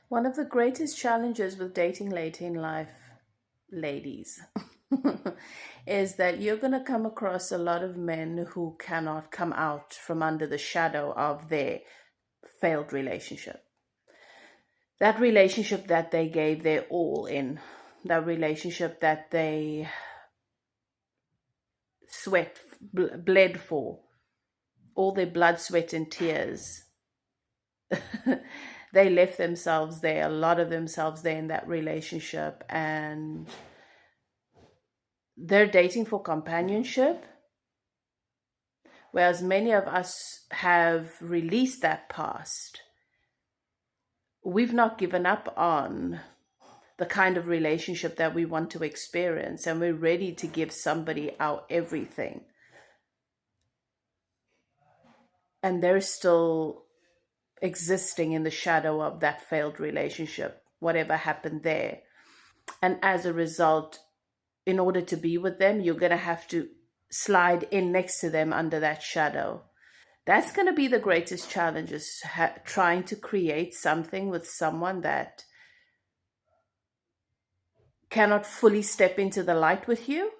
One of the greatest challenges with dating late in life, ladies, is that you're going to come across a lot of men who cannot come out from under the shadow of their failed relationship. That relationship that they gave their all in, that relationship that they sweat, bled for, all their blood, sweat, and tears. They left themselves there, a lot of themselves there in that relationship, and they're dating for companionship, whereas many of us have released that past. We've not given up on the kind of relationship that we want to experience, and we're ready to give somebody our everything. And they're still existing in the shadow of that failed relationship, whatever happened there. And as a result, in order to be with them, you're going to have to slide in next to them under that shadow. That's going to be the greatest challenge, is trying to create something with someone that cannot fully step into the light with you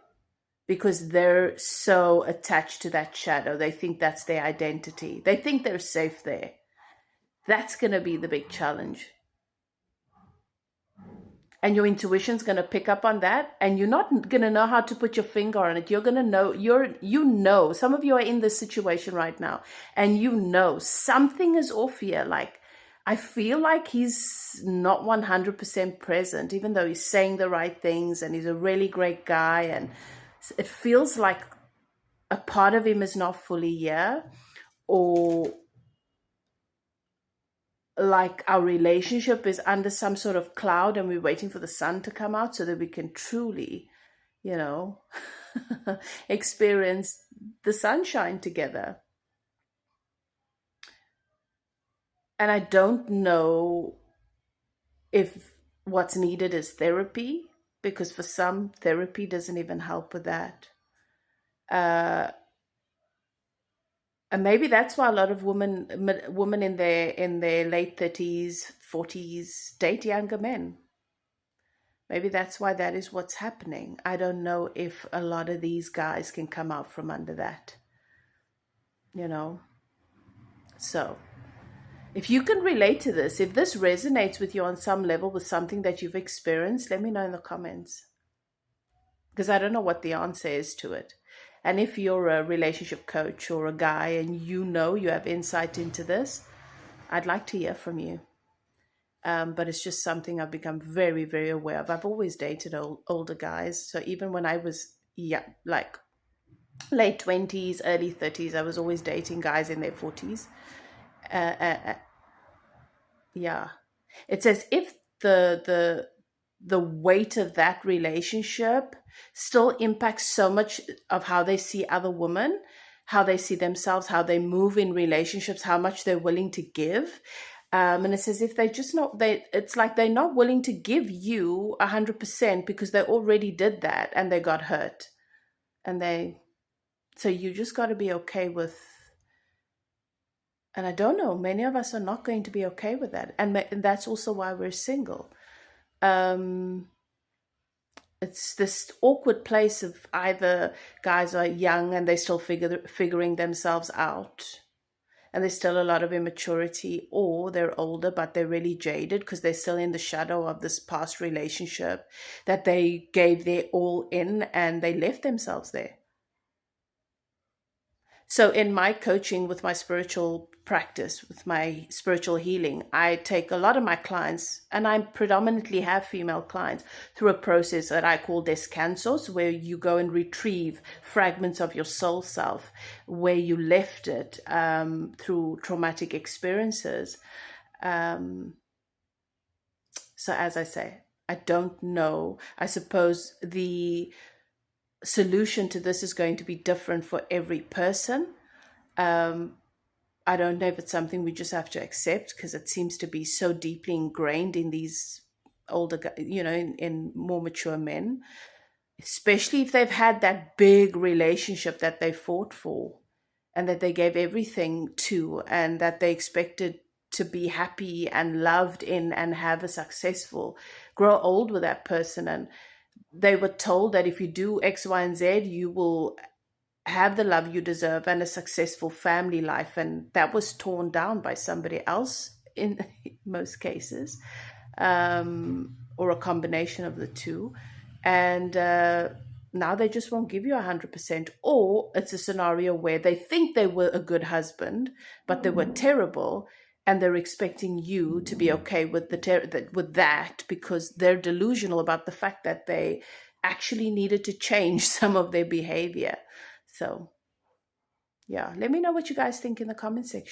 because they're so attached to that shadow. They think that's their identity. They think they're safe there. That's going to be the big challenge. And your intuition's going to pick up on that, and you're not going to know how to put your finger on it. You're going to know, some of you are in this situation right now, and something is off here. Like, I feel like he's not 100% present, even though he's saying the right things and he's a really great guy. And it feels like a part of him is not fully here, or like our relationship is under some sort of cloud and we're waiting for the sun to come out so that we can truly, you know, experience the sunshine together. And I don't know if what's needed is therapy, because for some, therapy doesn't even help with that. Uh, and maybe that's why a lot of women in their late 30s, 40s date younger men. Maybe that's why that is what's happening. I don't know if a lot of these guys can come out from under that, you know? So, if you can relate to this, if this resonates with you on some level with something that you've experienced, let me know in the comments. Because I don't know what the answer is to it. And if you're a relationship coach or a guy and you have insight into this, I'd like to hear from you. But it's just something I've become very, very aware of. I've always dated older guys. So even when I was, like late 20s, early 30s, I was always dating guys in their 40s. Yeah. It's as if the weight of that relationship still impacts so much of how they see other women, how they see themselves, how they move in relationships, how much they're willing to give. And it's as if it's like they're not willing to give you 100% because they already did that and they got hurt. So you just got to be okay with, and I don't know, many of us are not going to be okay with that. And that's also why we're single. Um, it's this awkward place of either guys are young and they're still figuring themselves out, and there's still a lot of immaturity, or they're older but they're really jaded because they're still in the shadow of this past relationship that they gave their all in and they left themselves there. So, in my coaching with my spiritual practice, with my spiritual healing, I take a lot of my clients, and I predominantly have female clients, through a process that I call descansos, where you go and retrieve fragments of your soul self where you left it through traumatic experiences. So, as I say, I don't know. I suppose the solution to this is going to be different for every person. I don't know if it's something we just have to accept because it seems to be so deeply ingrained in these older, in more mature men, especially if they've had that big relationship that they fought for and that they gave everything to and that they expected to be happy and loved in and have a successful, grow old with that person. And they were told that if you do X, Y, and Z, you will have the love you deserve and a successful family life. And that was torn down by somebody else in most cases, or a combination of the two. And now they just won't give you 100%. Or it's a scenario where they think they were a good husband, but they were terrible. And they're expecting you to be okay with with that, because they're delusional about the fact that they actually needed to change some of their behavior. So, yeah, let me know what you guys think in the comment section.